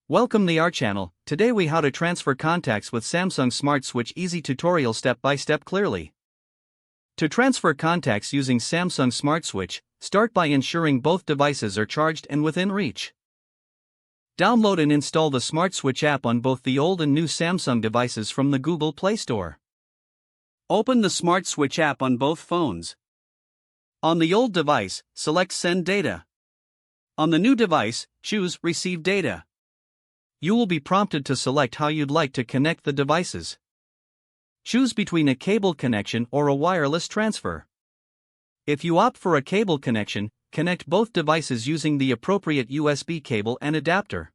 Welcome to our channel. Today we how to transfer contacts with Samsung Smart Switch easy tutorial step by step clearly. To transfer contacts using Samsung Smart Switch, start by ensuring both devices are charged and within reach. Download and install the Smart Switch app on both the old and new Samsung devices from the Google Play Store. Open the Smart Switch app on both phones. On the old device, select Send Data. On the new device, choose Receive Data. You will be prompted to select how you'd like to connect the devices. Choose between a cable connection or a wireless transfer. If you opt for a cable connection, connect both devices using the appropriate USB cable and adapter.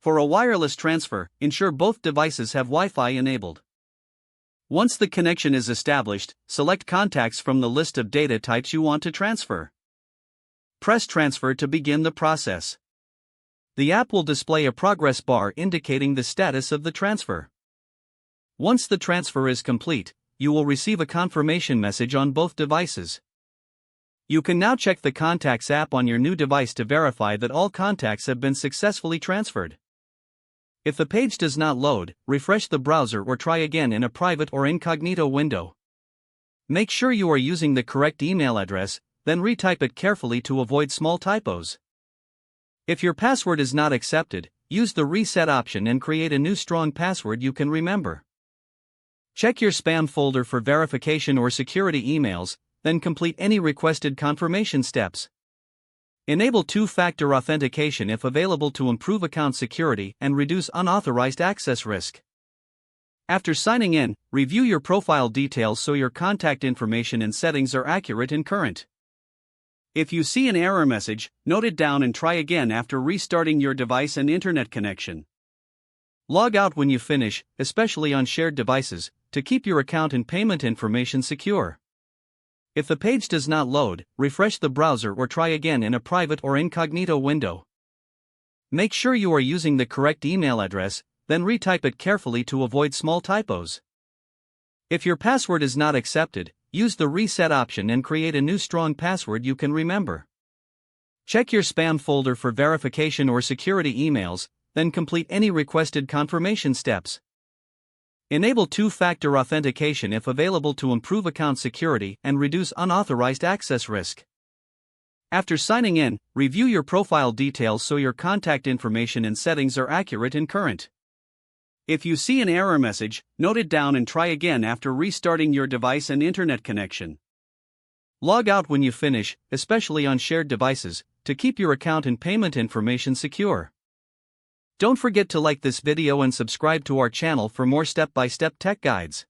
For a wireless transfer, ensure both devices have Wi-Fi enabled. Once the connection is established, select contacts from the list of data types you want to transfer. Press Transfer to begin the process. The app will display a progress bar indicating the status of the transfer. Once the transfer is complete, you will receive a confirmation message on both devices. You can now check the Contacts app on your new device to verify that all contacts have been successfully transferred. If the page does not load, refresh the browser or try again in a private or incognito window. Make sure you are using the correct email address, then retype it carefully to avoid small typos. If your password is not accepted, use the reset option and create a new strong password you can remember. Check your spam folder for verification or security emails, then complete any requested confirmation steps. Enable two-factor authentication if available to improve account security and reduce unauthorized access risk. After signing in, review your profile details so your contact information and settings are accurate and current. If you see an error message, note it down and try again after restarting your device and internet connection. Log out when you finish, especially on shared devices, to keep your account and payment information secure. If the page does not load, refresh the browser or try again in a private or incognito window. Make sure you are using the correct email address, then retype it carefully to avoid small typos. If your password is not accepted, use the reset option and create a new strong password you can remember. Check your spam folder for verification or security emails, then complete any requested confirmation steps. Enable two-factor authentication if available to improve account security and reduce unauthorized access risk. After signing in, review your profile details so your contact information and settings are accurate and current. If you see an error message, note it down and try again after restarting your device and internet connection. Log out when you finish, especially on shared devices, to keep your account and payment information secure. Don't forget to like this video and subscribe to our channel for more step-by-step tech guides.